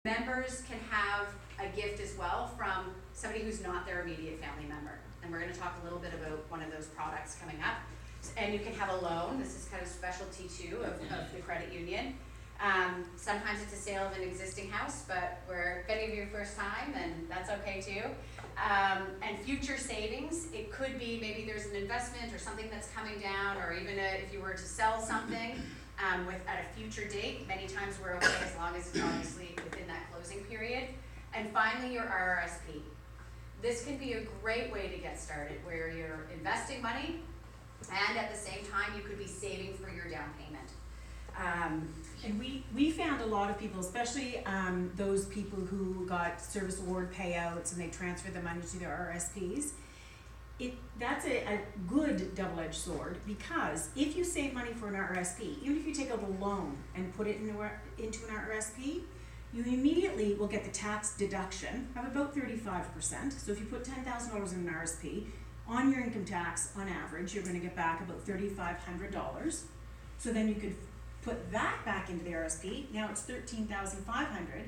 Members can have a gift as well from somebody who's not their immediate family member. And we're gonna talk a little bit about one of those products coming up. And you can have a loan. This is kind of specialty too of the credit union. Sometimes it's a sale of an existing house, but if any of you first time, then that's okay too. And future savings, it could be maybe there's an investment or something that's coming down, or even if you were to sell something at a future date, many times we're okay as long as it's obviously within that closing period. And finally, your RRSP. This can be a great way to get started where you're investing money and at the same time you could be saving for your down payment. And we found a lot of people, especially those people who got service award payouts and they transferred the money to their RSPs. That's a good double-edged sword, because if you save money for an RSP, even if you take out a loan and put it into an RSP, you immediately will get the tax deduction of about 35%. So if you put $10,000 in an RSP, on your income tax, on average, you're going to get back about $3,500. So then you could put that back into the RSP. Now it's $13,500.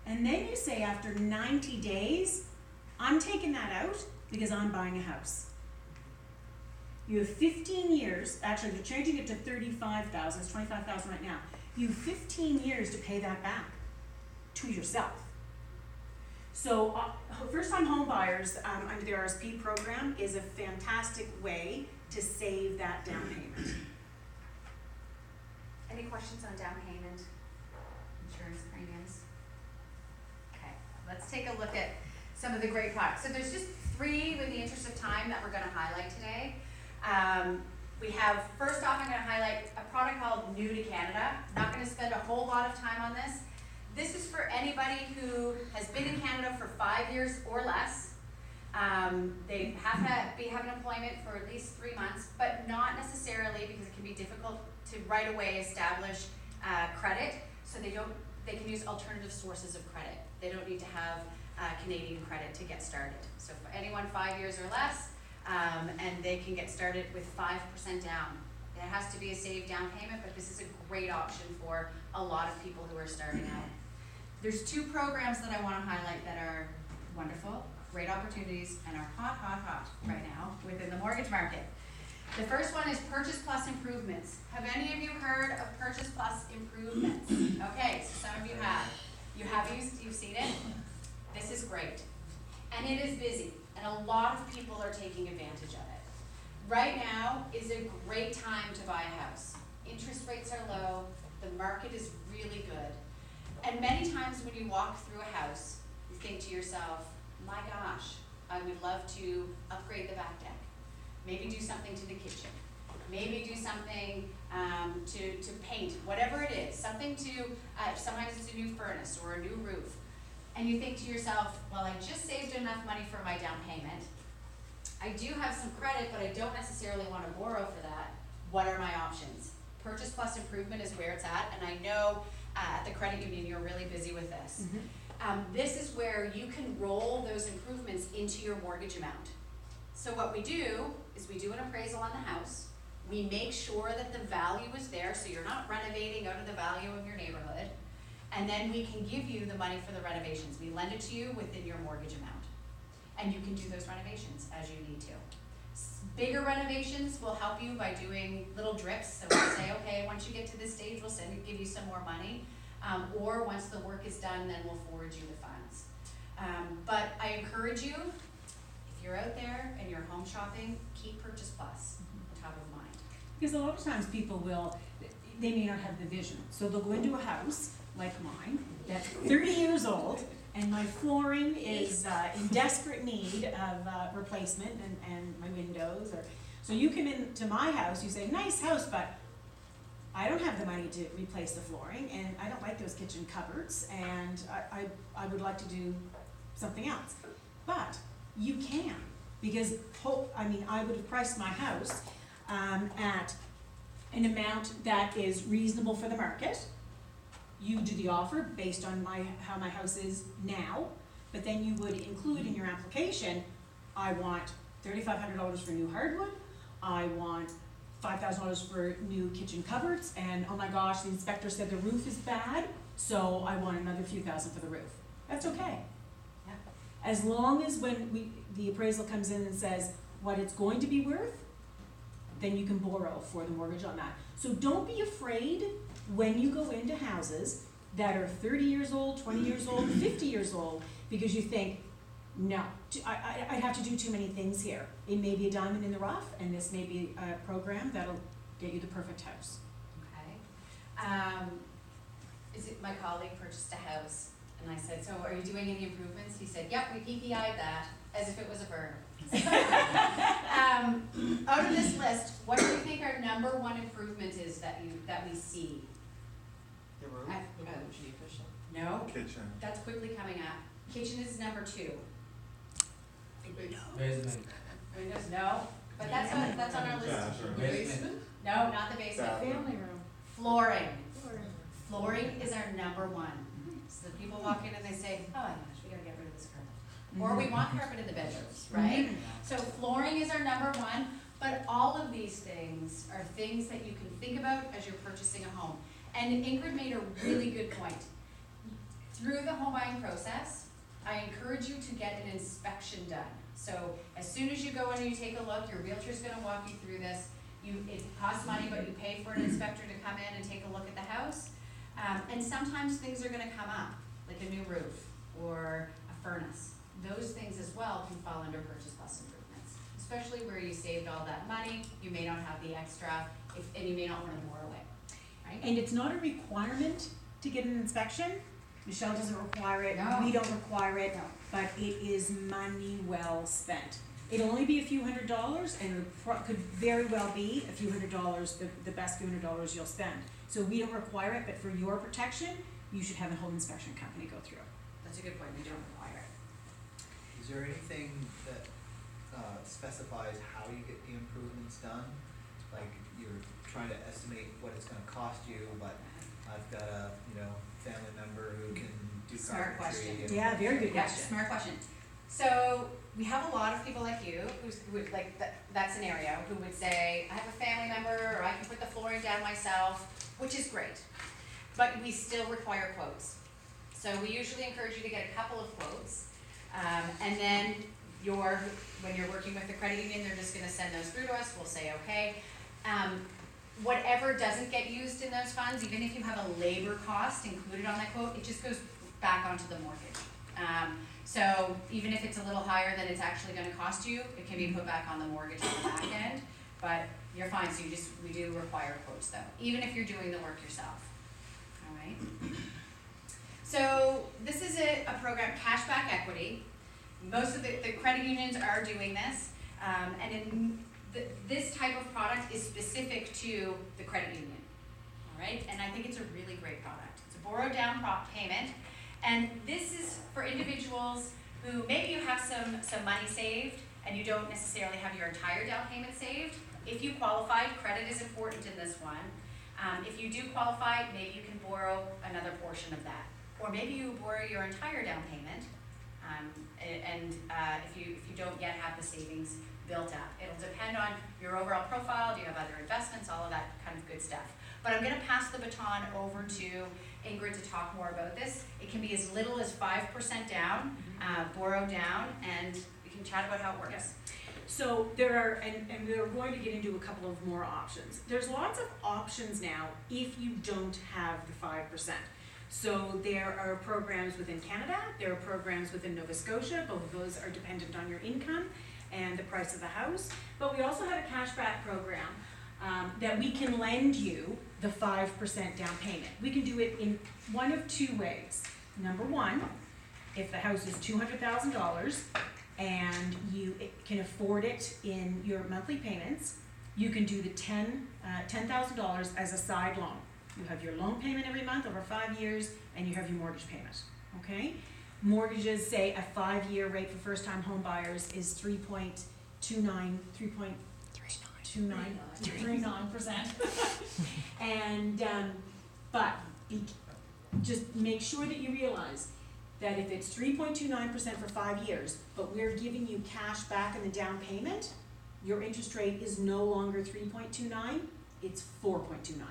And then you say after 90 days, I'm taking that out because I'm buying a house. You have 15 years, actually they're changing it to 35,000, it's 25,000 right now. You have 15 years to pay that back to yourself. So first-time home buyers under the RSP program is a fantastic way to save that down payment. Any questions on down payment, insurance premiums? Okay, let's take a look at some of the great products. So there's just 3 in the interest of time that we're going to highlight today. We have, first off, I'm going to highlight a product called New to Canada. Not going to spend a whole lot of time on this. This is for anybody who has been in Canada for 5 years or less. They have to have an employment for at least 3 months, but not necessarily, because it can be difficult to right away establish credit. So they can use alternative sources of credit. They don't need to have Canadian credit to get started. So for anyone 5 years or less, and they can get started with 5% down. It has to be a saved down payment, but this is a great option for a lot of people who are starting out. There's 2 programs that I want to highlight that are wonderful, great opportunities, and are hot right now within the mortgage market. The first one is Purchase Plus Improvements. Have any of you heard of Purchase Plus Improvements? Okay, so some of you have. You've seen it? This is great. And it is busy, and a lot of people are taking advantage of it. Right now is a great time to buy a house. Interest rates are low, the market is really good. And many times when you walk through a house, you think to yourself, my gosh, I would love to upgrade the back deck. Maybe do something to the kitchen. Maybe do something to paint, whatever it is. Something to, sometimes it's a new furnace or a new roof. And you think to yourself, well, I just saved enough money for my down payment. I do have some credit, but I don't necessarily want to borrow for that. What are my options? Purchase Plus Improvement is where it's at, and I know at the credit union you're really busy with this. This is where you can roll those improvements into your mortgage amount. So what we do is we do an appraisal on the house. We make sure that the value is there, so you're not renovating out of the value of your neighborhood. And then we can give you the money for the renovations. We lend it to you within your mortgage amount. And you can do those renovations as you need to. Bigger renovations will help you by doing little drips. So we'll say, okay, once you get to this stage, we'll give you some more money. Or once the work is done, then we'll forward you the funds. But I encourage you, if you're out there and you're home shopping, keep Purchase Plus top of mind. Because a lot of times people they may not have the vision. So they'll go into a house like mine that's 30 years old, and my flooring is in desperate need of replacement, and my windows. So you come into my house, you say, nice house, but I don't have the money to replace the flooring, and I don't like those kitchen cupboards, and I would like to do something else. But you can, because I would have priced my house at an amount that is reasonable for the market. You do the offer based on how my house is now, but then you would include in your application, I want $3,500 for new hardwood, I want $5,000 for new kitchen cupboards, and oh my gosh, the inspector said the roof is bad. so I want another few thousand for the roof. That's okay. Yeah. As long as when the appraisal comes in and says what it's going to be worth, then you can borrow for the mortgage on that. So don't be afraid when you go into houses that are 30 years old, 20 years old, 50 years old, because you think, no, I'd have to do too many things here. It may be a diamond in the rough, and this may be a program that'll get you the perfect house. Okay. Is it, my colleague purchased a house, and I said, so are you doing any improvements? He said, yep, we PPI'd that, as if it was a burner. Out of this list, what do you think our number one improvement is that we see? The room, the energy efficient. No, Kitchen. that's quickly coming up. Kitchen is number 2. Basement. Windows, no, but that's on our list. Bathroom. Basement. No, not the basement. Bathroom. Family room. Flooring. Flooring is our number 1. So the people walk in and they say, oh my gosh, we gotta get rid of this carpet. Or we want carpet in the bedrooms, right? So flooring is our number 1, but all of these things are things that you can think about as you're purchasing a home. And Ingrid made a really good point. Through the home buying process, I encourage you to get an inspection done. So as soon as you go in and you take a look, your realtor's gonna walk you through this. It costs money, but you pay for an inspector to come in and take a look at the house. And sometimes things are gonna come up, like a new roof or a furnace. Those things as well can fall under purchase plus improvements, especially where you saved all that money, you may not have the extra, and you may not wanna borrow it, right? And it's not a requirement to get an inspection. Michelle doesn't require it, No. we don't require it, No. but it is money well spent. It'll only be a few $100s, and it could very well be a few $100s, the best few $100s you'll spend. So we don't require it, but for your protection, you should have a home inspection company go through it. That's a good point, we don't require it. Is there anything that specifies how you get the improvements done? Like you're trying to estimate what it's gonna cost you, but I've got a, family member who can do Smart carpentry. question. and- Yeah, very good Yeah, question. smart question. So we have a lot of people like you who would like that scenario, who would say, I have a family member, or I can put the flooring down myself, which is great. But we still require quotes. So we usually encourage you to get a couple of quotes. And then when you're working with the credit union, they're just gonna send those through to us, we'll say, okay. Whatever doesn't get used in those funds, even if you have a labor cost included on that quote, it just goes back onto the mortgage. So even if it's a little higher than it's actually gonna cost you, it can be put back on the mortgage on the back end, but you're fine, so we do require quotes though, even if you're doing the work yourself, all right? So this is a program, Cashback Equity. Most of the credit unions are doing this, and this type of product is specific to the credit union, all right? And I think it's a really great product. It's a borrow down payment, and this is for individuals who maybe you have some money saved and you don't necessarily have your entire down payment saved. If you qualify, credit is important in this one. If you do qualify, maybe you can borrow another portion of that. Or maybe you borrow your entire down payment, if you don't yet have the savings built up. It'll depend on your overall profile, do you have other investments, all of that kind of good stuff. But I'm gonna pass the baton over to Ingrid to talk more about this. It can be as little as 5% down, borrow down, and we can chat about how it works. So there are, and we're going to get into a couple of more options. There's lots of options now if you don't have the 5%. So there are programs within Canada, there are programs within Nova Scotia, both of those are dependent on your income and the price of the house. But we also have a cashback program that we can lend you the 5% down payment. We can do it in one of two ways. Number one, if the house is $200,000 and you can afford it in your monthly payments, you can do the $10,000 as a side loan. You have your loan payment every month over 5 years, and you have your mortgage payment, okay? Mortgages, say a 5-year rate for first-time home buyers is 3.29%. And, just make sure that you realize that if it's 3.29% for 5 years, but we're giving you cash back in the down payment, your interest rate is no longer 3.29, it's 4.29.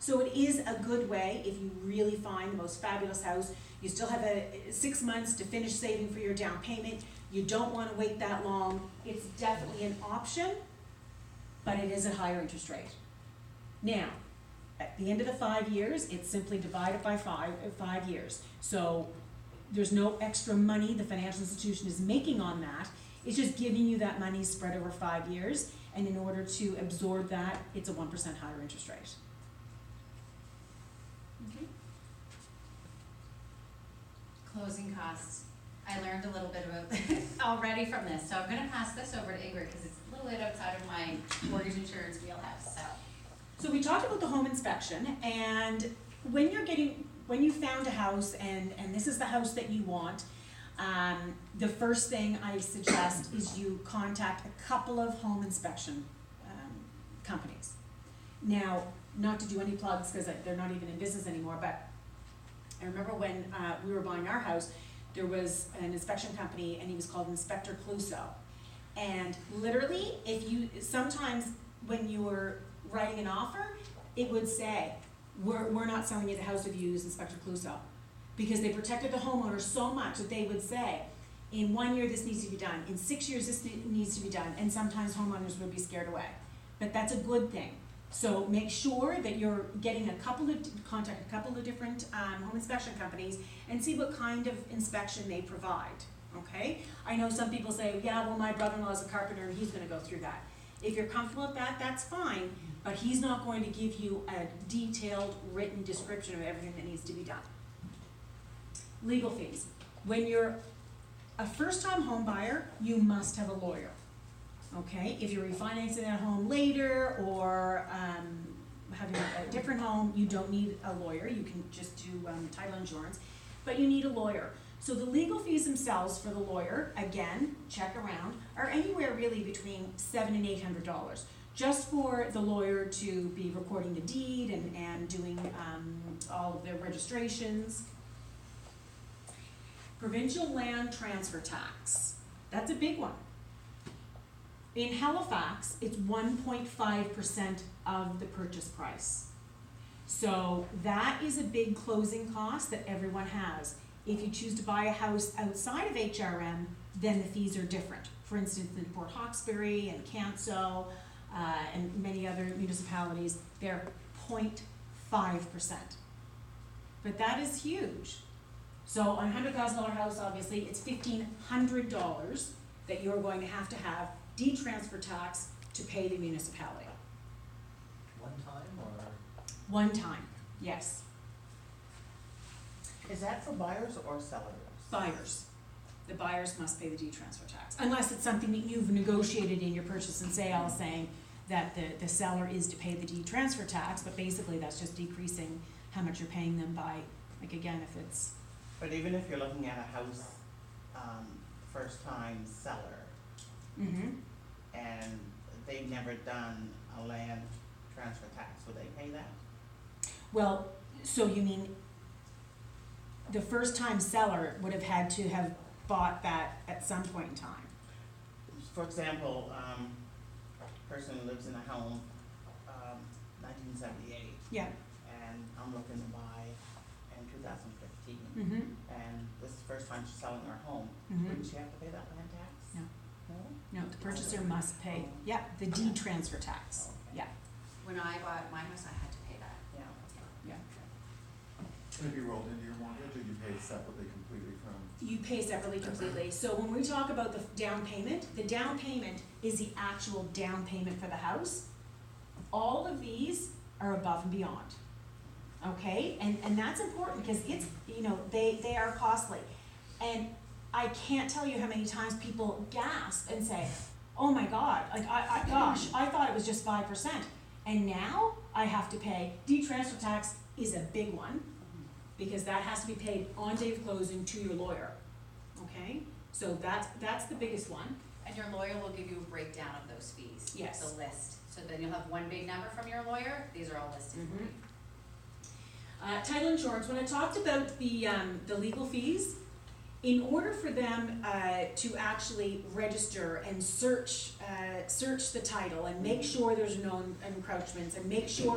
So it is a good way if you really find the most fabulous house. You still have 6 months to finish saving for your down payment. You don't wanna wait that long. It's definitely an option, but it is a higher interest rate. Now, at the end of the 5 years, it's simply divided by 5 years. So there's no extra money the financial institution is making on that. It's just giving you that money spread over 5 years, and in order to absorb that, it's a 1% higher interest rate. Okay. Closing costs. I learned a little bit about already from this, so I'm gonna pass this over to Ingrid, cause it's a little bit outside of my mortgage insurance wheelhouse, so. So we talked about the home inspection, and when you found a house and this is the house that you want, the first thing I suggest is you contact a couple of home inspection companies. Now, not to do any plugs because they're not even in business anymore, but I remember when we were buying our house, there was an inspection company and he was called Inspector Cluso. And literally, sometimes when you were writing an offer, it would say, we're not selling you the house if you use Inspector Cluso. Because they protected the homeowner so much that they would say, in 1 year this needs to be done, in 6 years this needs to be done, and sometimes homeowners would be scared away. But that's a good thing. So make sure that you're getting contact a couple of different home inspection companies and see what kind of inspection they provide, okay? I know some people say, yeah, well, my brother-in-law is a carpenter and he's gonna go through that. If you're comfortable with that, that's fine, but he's not going to give you a detailed written description of everything that needs to be done. Legal fees. When you're a first-time home buyer, you must have a lawyer, okay? If you're refinancing that home later or having a different home, you don't need a lawyer. You can just do title insurance, but you need a lawyer. So the legal fees themselves for the lawyer, again, check around, are anywhere really between $700 and $800, just for the lawyer to be recording the deed and doing all of their registrations. Provincial land transfer tax, that's a big one. In Halifax, it's 1.5% of the purchase price. So that is a big closing cost that everyone has. If you choose to buy a house outside of HRM, then the fees are different. For instance, in Port Hawkesbury and Canso and many other municipalities, they're 0.5%. But that is huge. So on a $100,000 house, obviously, it's $1,500 that you're going to have deed transfer tax to pay the municipality. One time or? One time, yes. Is that for buyers or sellers? Buyers. The buyers must pay the deed transfer tax, unless it's something that you've negotiated in your purchase and sale saying that the seller is to pay the deed transfer tax, but basically that's just decreasing how much you're paying them by, like again, if it's. But even if you're looking at a house, first time seller, Mm-hmm. and they've never done a land transfer tax, would they pay that? Well, so you mean the first time seller would have had to have bought that at some point in time? For example, a person lives in a home, 1978, Yeah. and I'm looking to buy in 2015, Mm-hmm. and this is the first time she's selling her home, Mm-hmm. wouldn't she have to pay that land tax? No. No? No, the purchaser must pay, yeah, the deed transfer tax, Okay. yeah, When I bought my house, I had to pay that. Yeah. yeah. Can it be rolled into your mortgage, or you pay separately completely from? You pay separately completely. So when we talk about the down payment is the actual down payment for the house. All of these are above and beyond, okay? And that's important because it's, they are costly. And I can't tell you how many times people gasp and say, oh my God, like I thought it was just 5%. And now I have to pay, deed transfer tax is a big one, because that has to be paid on day of closing to your lawyer, okay? So that's the biggest one. And your lawyer will give you a breakdown of those fees. Yes. The list, so then you'll have one big number from your lawyer, these are all listed for you. Title insurance, when I talked about the legal fees, in order for them to actually register and search the title and make sure there's no encroachments and make sure